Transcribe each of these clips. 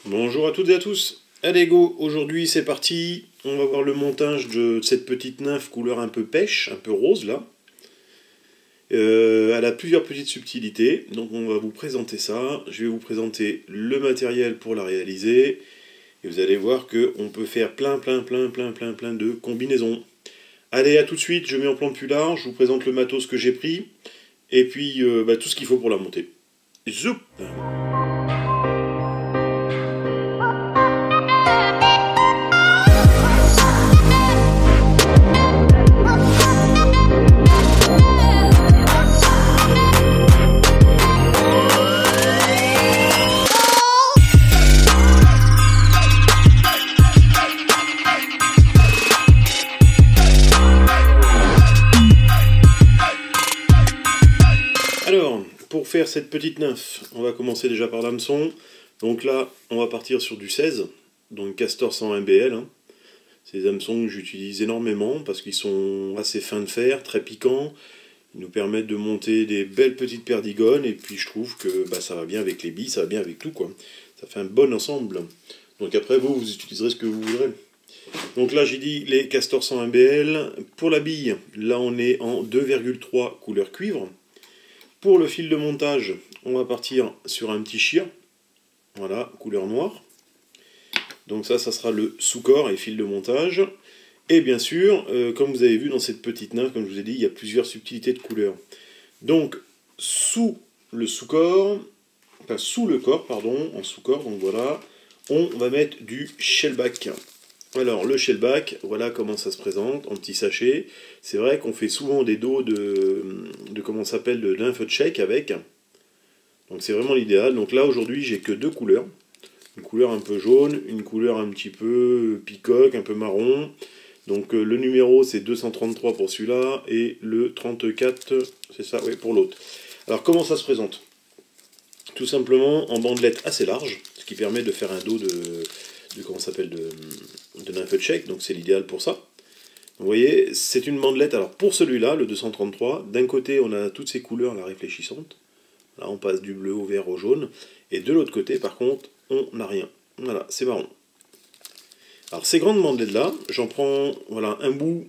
Bonjour à toutes et à tous. Allez go, aujourd'hui c'est parti. On va voir le montage de cette petite nymphe couleur un peu pêche, un peu rose là. Elle a plusieurs petites subtilités, donc on va vous présenter ça. Je vais vous présenter le matériel pour la réaliser. Et vous allez voir qu'on peut faire plein de combinaisons. Allez, à tout de suite, je mets en plan plus large, je vous présente le matos que j'ai pris. Et puis tout ce qu'il faut pour la monter. Zoup! Alors, pour faire cette petite nymphe, on va commencer déjà par l'hameçon. Donc là, on va partir sur du 16, donc Castor 101 BL. Hein. C'est des hameçons que j'utilise énormément parce qu'ils sont assez fins de fer, très piquants. Ils nous permettent de monter des belles petites perdigones et puis je trouve que ça va bien avec les billes, ça va bien avec tout quoi. Ça fait un bon ensemble. Donc après vous utiliserez ce que vous voudrez. Donc là j'ai dit les Castor 101 BL. Pour la bille, là on est en 2,3 couleur cuivre. Pour le fil de montage, on va partir sur un petit chir. Voilà, couleur noire. Donc ça sera le sous-corps et fil de montage. Et bien sûr, comme vous avez vu dans cette petite nymphe, comme je vous ai dit, il y a plusieurs subtilités de couleurs. Donc, sous le corps, en sous-corps, donc voilà, on va mettre du shellback. Alors, le shellback, voilà comment ça se présente, en petit sachet. C'est vrai qu'on fait souvent des dos de comment ça s'appelle, de lymph check avec. Donc c'est vraiment l'idéal. Donc là, aujourd'hui, j'ai que deux couleurs. Une couleur un peu jaune, une couleur un petit peu picoque, un peu marron. Donc le numéro, c'est 233 pour celui-là, et le 34, c'est ça, oui, pour l'autre. Alors comment ça se présente? Tout simplement en bandelette assez large, ce qui permet de faire un dos de comment ça s'appelle, de nymph check, donc c'est l'idéal pour ça. Vous voyez, c'est une bandelette, alors pour celui-là, le 233, d'un côté on a toutes ces couleurs là réfléchissantes, là on passe du bleu au vert au jaune, et de l'autre côté par contre, on n'a rien. Voilà, c'est marron. Alors ces grandes bandelettes là, j'en prends voilà, un bout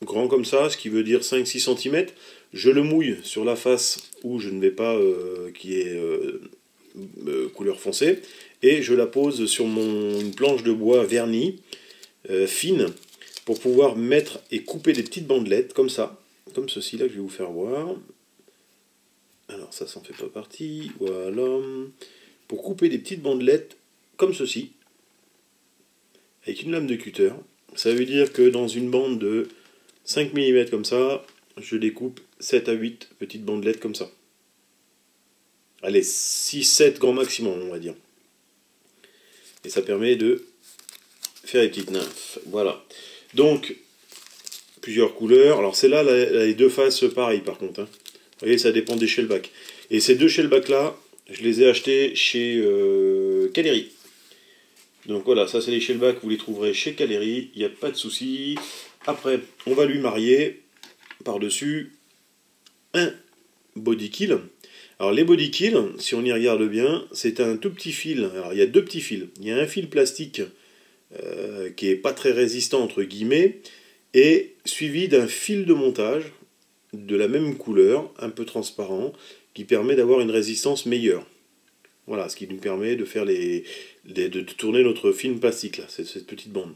grand comme ça, ce qui veut dire 5-6 cm, je le mouille sur la face où je ne vais pas, qui est couleur foncée, et je la pose sur une planche de bois vernie, fine, pour pouvoir mettre et couper des petites bandelettes comme ça, comme ceci là que je vais vous faire voir. Alors ça s'en fait pas partie, voilà, pour couper des petites bandelettes comme ceci, avec une lame de cutter. Ça veut dire que dans une bande de 5 mm comme ça, je découpe 7 à 8 petites bandelettes comme ça. Allez, 6-7 grand maximum, on va dire. Et ça permet de faire les petites nymphes. Voilà. Donc, plusieurs couleurs. Alors celle-là, les deux faces pareilles par contre. Hein. Vous voyez, ça dépend des shellbacks. Et ces deux shellbacks là, je les ai achetés chez Caleri. Donc voilà, ça c'est les shellbacks, vous les trouverez chez Caleri, il n'y a pas de souci. Après, on va lui marier par-dessus un body kill. Alors les body kills, si on y regarde bien, c'est un tout petit fil. Alors il y a deux petits fils. Il y a un fil plastique qui n'est pas très résistant entre guillemets, et suivi d'un fil de montage de la même couleur, un peu transparent, qui permet d'avoir une résistance meilleure. Voilà, ce qui nous permet de faire de tourner notre film plastique, là, cette petite bande.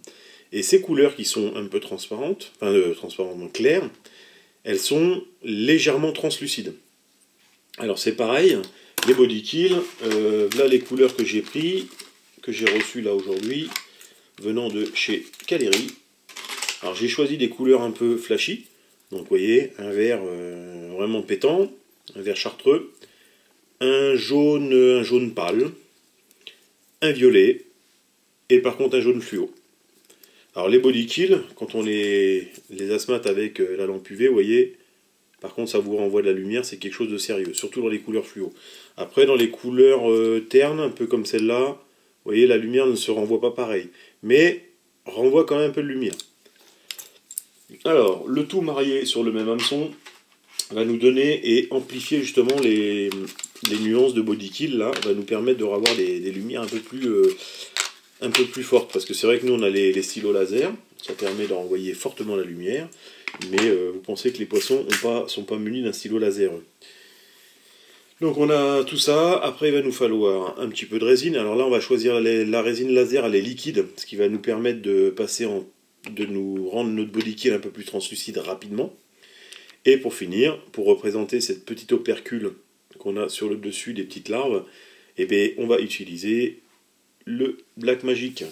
Et ces couleurs qui sont un peu transparentes, enfin transparentes claires, elles sont légèrement translucides. Alors c'est pareil, les body kills, là les couleurs que j'ai pris, que j'ai reçues là aujourd'hui, venant de chez Caleri. Alors j'ai choisi des couleurs un peu flashy, donc vous voyez, un vert vraiment pétant, un vert chartreux, un jaune pâle, un violet, et par contre un jaune fluo. Alors les body kills, quand on les asthmate avec la lampe UV, vous voyez, par contre ça vous renvoie de la lumière, c'est quelque chose de sérieux, surtout dans les couleurs fluo. Après dans les couleurs ternes, un peu comme celle-là, vous voyez, la lumière ne se renvoie pas pareil, mais renvoie quand même un peu de lumière. Alors, le tout marié sur le même hameçon va nous donner et amplifier justement les nuances de body kill là va nous permettre de avoir des lumières un peu plus fortes. Parce que c'est vrai que nous on a les stylos laser, ça permet de renvoyer fortement la lumière, mais vous pensez que les poissons sont pas munis d'un stylo laser. Donc on a tout ça, après il va nous falloir un petit peu de résine. Alors là on va choisir la résine laser, elle est liquide, ce qui va nous permettre de nous rendre notre body kill un peu plus translucide rapidement. Et pour finir, pour représenter cette petite opercule qu'on a sur le dessus des petites larves, eh bien, on va utiliser le Black Magic.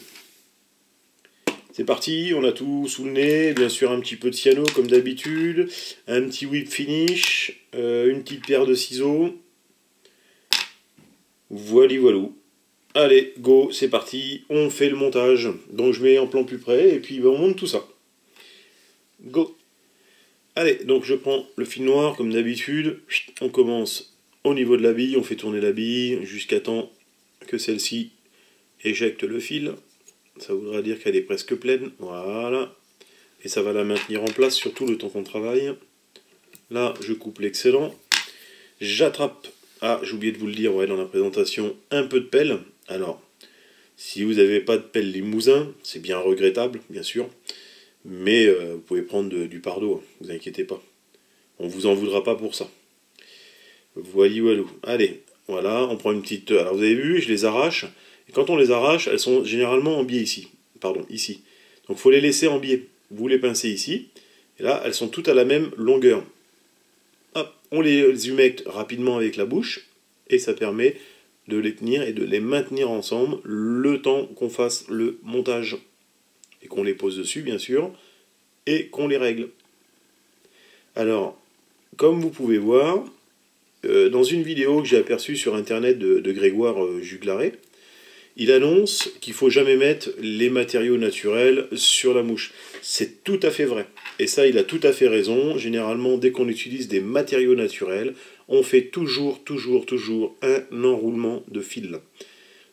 C'est parti, on a tout sous le nez, bien sûr un petit peu de cyano comme d'habitude, un petit whip finish, une petite paire de ciseaux. Voilou. Allez, go, c'est parti, on fait le montage. Donc je mets en plan plus près et puis on monte tout ça. Go. Allez, donc je prends le fil noir comme d'habitude, on commence au niveau de la bille, on fait tourner la bille jusqu'à temps que celle-ci éjecte le fil. Ça voudra dire qu'elle est presque pleine, voilà. Et ça va la maintenir en place, surtout le temps qu'on travaille. Là, je coupe l'excédent. J'attrape, j'ai oublié de vous le dire dans la présentation, un peu de pelle. Alors, si vous n'avez pas de pelle limousin, c'est bien regrettable, bien sûr. Mais vous pouvez prendre du pardo, ne vous inquiétez pas. On ne vous en voudra pas pour ça. Voilou. Allez, voilà, on prend une petite... Alors vous avez vu, je les arrache. Et quand on les arrache, elles sont généralement en biais ici. Pardon, ici. Donc il faut les laisser en biais. Vous les pincez ici. Et là, elles sont toutes à la même longueur. Hop, on les humecte rapidement avec la bouche. Et ça permet de les tenir et de les maintenir ensemble le temps qu'on fasse le montage. Et qu'on les pose dessus, bien sûr, et qu'on les règle. Alors, comme vous pouvez voir, dans une vidéo que j'ai aperçue sur internet de Grégoire Juglaré, il annonce qu'il ne faut jamais mettre les matériaux naturels sur la mouche. C'est tout à fait vrai. Et ça, il a tout à fait raison. Généralement, dès qu'on utilise des matériaux naturels, on fait toujours un enroulement de fil.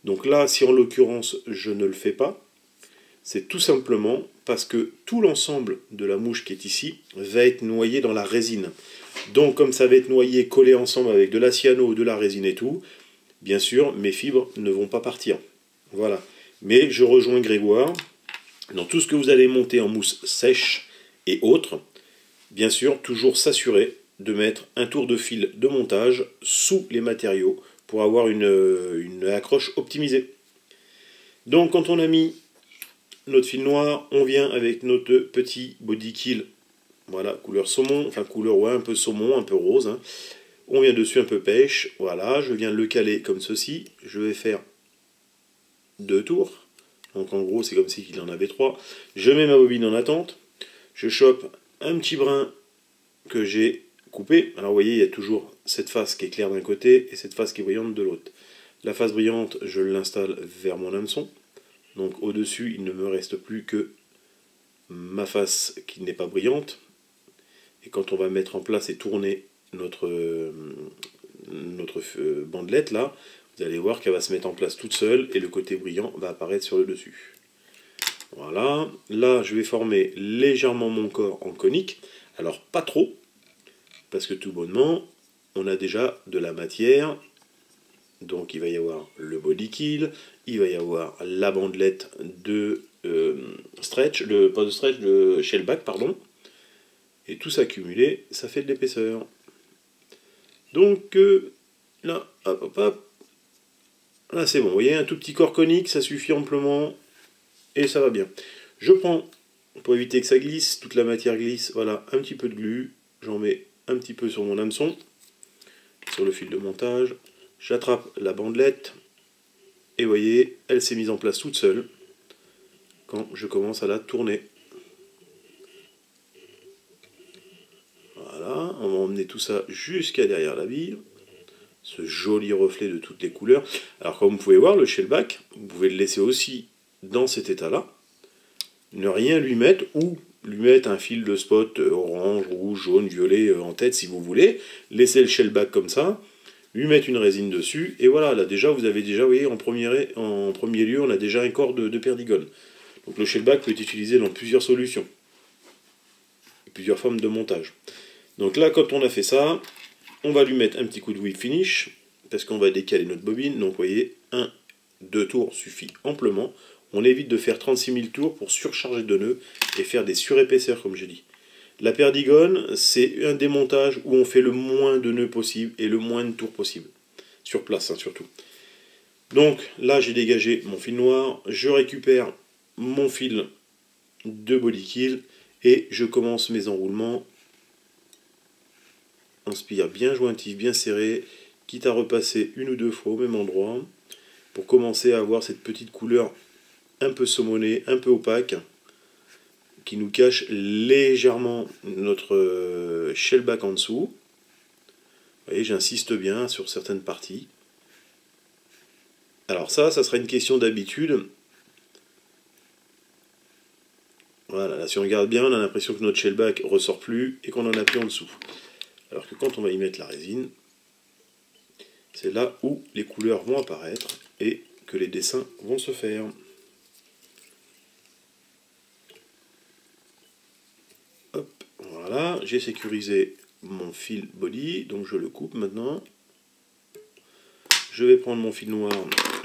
Donc là, si en l'occurrence, je ne le fais pas, c'est tout simplement parce que tout l'ensemble de la mouche qui est ici va être noyé dans la résine. Donc comme ça va être noyé, collé ensemble avec de la cyano, de la résine et tout, bien sûr, mes fibres ne vont pas partir. Voilà. Mais je rejoins Grégoire. Dans tout ce que vous allez monter en mousse sèche et autres, bien sûr, toujours s'assurer de mettre un tour de fil de montage sous les matériaux pour avoir une accroche optimisée. Donc quand on a mis notre fil noir, on vient avec notre petit body kill, voilà, couleur saumon, enfin couleur un peu saumon, un peu rose, hein. On vient dessus un peu pêche, voilà, je viens le caler comme ceci, je vais faire 2 tours, donc en gros c'est comme si il en avait 3, je mets ma bobine en attente, je chope un petit brin que j'ai coupé, alors vous voyez il y a toujours cette face qui est claire d'un côté et cette face qui est brillante de l'autre. La face brillante, je l'installe vers mon hameçon. Donc au-dessus, il ne me reste plus que ma face qui n'est pas brillante. Et quand on va mettre en place et tourner notre bandelette là, vous allez voir qu'elle va se mettre en place toute seule et le côté brillant va apparaître sur le dessus. Voilà. Là, je vais former légèrement mon corps en conique. Alors pas trop, parce que tout bonnement, on a déjà de la matière. Donc il va y avoir le body kill, il va y avoir la bandelette de de shellback, pardon. Et tout ça cumulé, ça fait de l'épaisseur. Donc là, hop. Là c'est bon, vous voyez, un tout petit corps conique, ça suffit amplement. Et ça va bien. Je prends, pour éviter que ça glisse, toute la matière glisse, voilà, un petit peu de glu. J'en mets un petit peu sur mon hameçon, sur le fil de montage. J'attrape la bandelette et vous voyez, elle s'est mise en place toute seule quand je commence à la tourner. Voilà, on va emmener tout ça jusqu'à derrière la bille. Ce joli reflet de toutes les couleurs. Alors comme vous pouvez voir, le shellback, vous pouvez le laisser aussi dans cet état-là. Ne rien lui mettre ou lui mettre un fil de spot orange, rouge, jaune, violet en tête si vous voulez. Laissez le shellback comme ça. Lui mettre une résine dessus, et voilà, là déjà, vous avez déjà, vous voyez, en premier lieu, on a déjà un corps de perdigone. Donc le shellback peut être utilisé dans plusieurs solutions, plusieurs formes de montage. Donc là, quand on a fait ça, on va lui mettre un petit coup de whip finish, parce qu'on va décaler notre bobine. Donc vous voyez, 2 tours suffit amplement. On évite de faire 36 000 tours pour surcharger de nœuds et faire des surépaisseurs comme j'ai dit. La perdigone, c'est un démontage où on fait le moins de nœuds possible et le moins de tours possible. Sur place hein, surtout. Donc là j'ai dégagé mon fil noir, je récupère mon fil de body kill et je commence mes enroulements en spire bien jointif, bien serré, quitte à repasser 1 ou 2 fois au même endroit pour commencer à avoir cette petite couleur un peu saumonée, un peu opaque qui nous cache légèrement notre shellback en dessous. Vous voyez, j'insiste bien sur certaines parties. Alors ça sera une question d'habitude. Voilà, là si on regarde bien, on a l'impression que notre shellback ressort plus et qu'on en a plus en dessous. Alors que quand on va y mettre la résine, c'est là où les couleurs vont apparaître et que les dessins vont se faire. Hop, voilà, j'ai sécurisé mon fil body, donc je le coupe maintenant. Je vais prendre mon fil noir,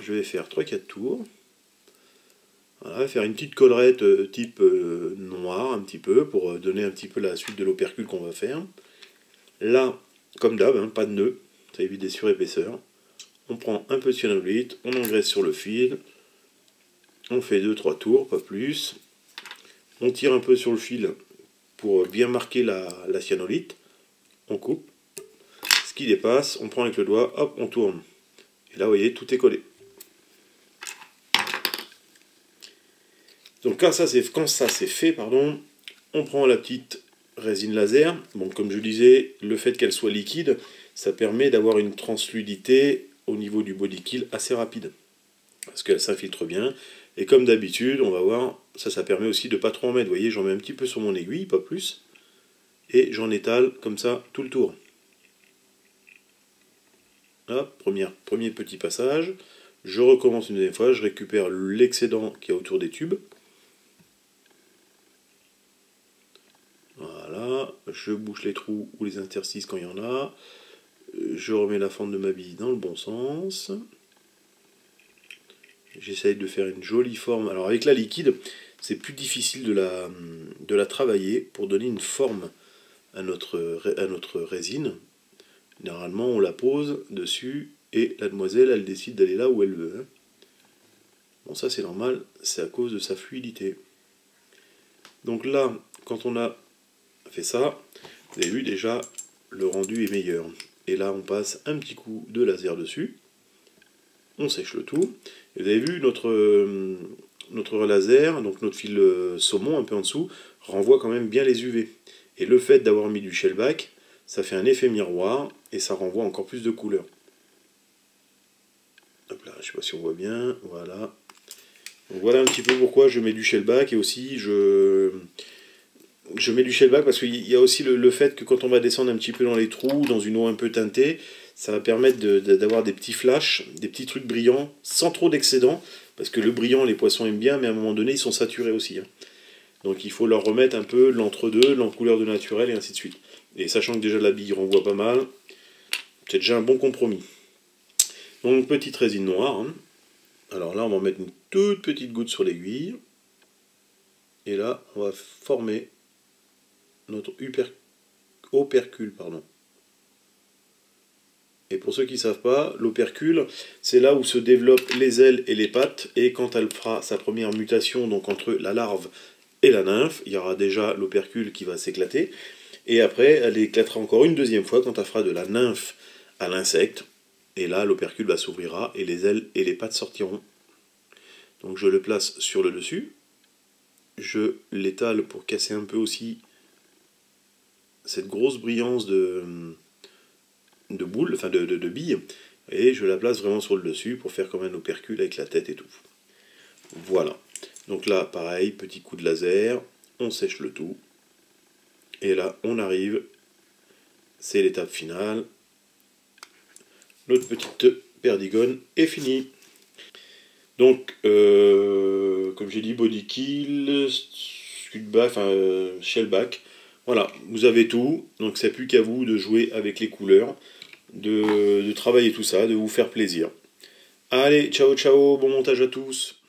je vais faire 3-4 tours. Voilà, faire une petite collerette type noir un petit peu, pour donner un petit peu la suite de l'opercule qu'on va faire. Là, comme d'hab, hein, pas de nœud, ça évite des surépaisseurs. On prend un peu de cyanolite, on engraisse sur le fil, on fait 2-3 tours, pas plus. On tire un peu sur le fil pour bien marquer la cyanolite. On coupe. Ce qui dépasse, on prend avec le doigt, hop, on tourne. Et là, vous voyez, tout est collé. Donc quand ça c'est fait, on prend la petite résine laser. Bon, comme je disais, le fait qu'elle soit liquide, ça permet d'avoir une transluidité au niveau du body kill assez rapide. Parce qu'elle s'infiltre bien. Et comme d'habitude, on va voir, ça permet aussi de pas trop en mettre. Vous voyez, j'en mets un petit peu sur mon aiguille, pas plus. Et j'en étale comme ça tout le tour. Hop, premier petit passage. Je recommence une deuxième fois, je récupère l'excédent qui est autour des tubes. Voilà, je bouche les trous ou les interstices quand il y en a. Je remets la fente de ma bille dans le bon sens. J'essaye de faire une jolie forme. Alors avec la liquide, c'est plus difficile de la travailler pour donner une forme à notre résine. Généralement, on la pose dessus et la demoiselle, elle décide d'aller là où elle veut. Bon, ça c'est normal, c'est à cause de sa fluidité. Donc là, quand on a fait ça, vous avez vu déjà, le rendu est meilleur. Et là, on passe un petit coup de laser dessus. On sèche le tout. Et vous avez vu, notre laser, donc notre fil saumon un peu en dessous, renvoie quand même bien les UV. Et le fait d'avoir mis du shellback, ça fait un effet miroir et ça renvoie encore plus de couleurs. Hop là, je sais pas si on voit bien, voilà. Donc voilà un petit peu pourquoi je mets du shellback et aussi je mets du shellback parce qu'il y a aussi le fait que quand on va descendre un petit peu dans les trous, dans une eau un peu teintée, ça va permettre d'avoir des petits flashs, des petits trucs brillants, sans trop d'excédent, parce que le brillant, les poissons aiment bien, mais à un moment donné, ils sont saturés aussi. Hein. Donc il faut leur remettre un peu l'entre-deux, couleur de naturel, et ainsi de suite. Et sachant que déjà la bille renvoie pas mal, c'est déjà un bon compromis. Donc petite résine noire. Hein. Alors là, on va mettre une toute petite goutte sur l'aiguille. Et là, on va former notre opercule, pardon. Et pour ceux qui ne savent pas, l'opercule, c'est là où se développent les ailes et les pattes, et quand elle fera sa première mutation, donc entre la larve et la nymphe, il y aura déjà l'opercule qui va s'éclater, et après, elle éclatera encore une deuxième fois quand elle fera de la nymphe à l'insecte, et là, l'opercule s'ouvrira, et les ailes et les pattes sortiront. Donc je le place sur le dessus, je l'étale pour casser un peu aussi cette grosse brillance de boule, enfin de billes, et je la place vraiment sur le dessus pour faire comme un opercule avec la tête et tout. Voilà. Donc là, pareil, petit coup de laser, on sèche le tout, et là, on arrive, c'est l'étape finale. Notre petite perdigone est finie. Donc, comme j'ai dit, body kill, scudback, shellback. Voilà, vous avez tout. Donc, c'est plus qu'à vous de jouer avec les couleurs, de travailler tout ça, de vous faire plaisir. Allez, ciao ciao, bon montage à tous.